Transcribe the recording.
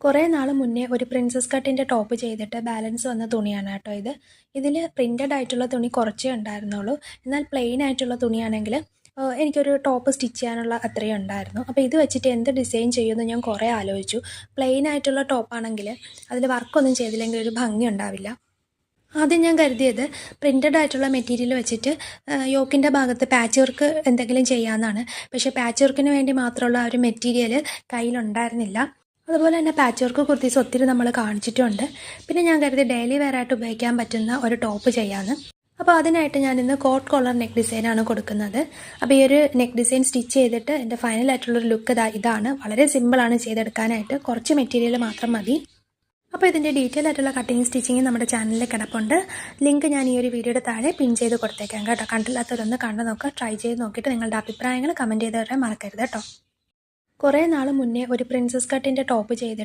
കുറേ നാൾ മുന്നേ ഒരു പ്രിൻസസ് കട്ടിൻ്റെ ടോപ്പ് ചെയ്തിട്ട് ബാലൻസ് വന്ന തുണിയാണ് കേട്ടോ ഇത്. ഇതിൽ പ്രിൻ്റഡ് ആയിട്ടുള്ള തുണി കുറച്ചേ ഉണ്ടായിരുന്നുള്ളൂ. എന്നാൽ പ്ലെയിൻ ആയിട്ടുള്ള തുണിയാണെങ്കിൽ എനിക്കൊരു ടോപ്പ് സ്റ്റിച്ച് ചെയ്യാനുള്ള അത്രയും ഉണ്ടായിരുന്നു. അപ്പോൾ ഇത് വെച്ചിട്ട് എന്ത് ഡിസൈൻ ചെയ്യുമെന്ന് ഞാൻ കുറേ ആലോചിച്ചു. പ്ലെയിൻ ആയിട്ടുള്ള ടോപ്പാണെങ്കിൽ അതിൽ വർക്കൊന്നും ചെയ്തില്ലെങ്കിൽ ഒരു ഭംഗി ഉണ്ടാവില്ല. ആദ്യം ഞാൻ കരുതിയത് പ്രിൻ്റഡ് ആയിട്ടുള്ള മെറ്റീരിയൽ വെച്ചിട്ട് യോക്കിൻ്റെ ഭാഗത്ത് പാച്ച് വർക്ക് എന്തെങ്കിലും ചെയ്യാമെന്നാണ്. പക്ഷേ പാച്ച് വർക്കിന് വേണ്ടി മാത്രമുള്ള ആ ഒരു മെറ്റീരിയൽ കയ്യിലുണ്ടായിരുന്നില്ല. അതുപോലെ തന്നെ പാച്ച് വർക്ക് കുർത്തീസ് ഒത്തിരി നമ്മൾ കാണിച്ചിട്ടുണ്ട്. പിന്നെ ഞാൻ കരുതി ഡെയിലി വെയർ ആയിട്ട് ഉപയോഗിക്കാൻ പറ്റുന്ന ഒരു ടോപ്പ് ചെയ്യാമെന്ന്. അപ്പോൾ അതിനായിട്ട് ഞാനിന്ന് കോട്ട് കോളർ നെക്ക് ഡിസൈനാണ് കൊടുക്കുന്നത്. അപ്പോൾ ഈ ഒരു നെക്ക് ഡിസൈൻ സ്റ്റിച്ച് ചെയ്തിട്ട് എൻ്റെ ഫൈനലായിട്ടുള്ളൊരു ലുക്ക് ഇതാണ്. വളരെ സിമ്പിളാണ് ചെയ്തെടുക്കാനായിട്ട്, കുറച്ച് മെറ്റീരിയൽ മാത്രം മതി. അപ്പോൾ ഇതിൻ്റെ ഡീറ്റെയിൽ ആയിട്ടുള്ള കട്ടിങ് സ്റ്റിച്ചിങ് നമ്മുടെ ചാനലിൽ കിടപ്പുണ്ട്. ലിങ്ക് ഞാൻ ഈ ഒരു വീഡിയോയുടെ താഴെ പിൻ ചെയ്ത് കൊടുത്തേക്കാം കേട്ടോ. കണ്ടില്ലാത്തവരൊന്ന് കണ്ടു നോക്കുക, ട്രൈ ചെയ്ത് നോക്കിയിട്ട് നിങ്ങളുടെ അഭിപ്രായങ്ങൾ കമൻറ്റ് ചെയ്ത് തരാൻ മറക്കരുത് കേട്ടോ. കുറേ നാൾ മുന്നേ ഒരു പ്രിൻസസ് കട്ടിൻ്റെ ടോപ്പ് ചെയ്തിട്ട്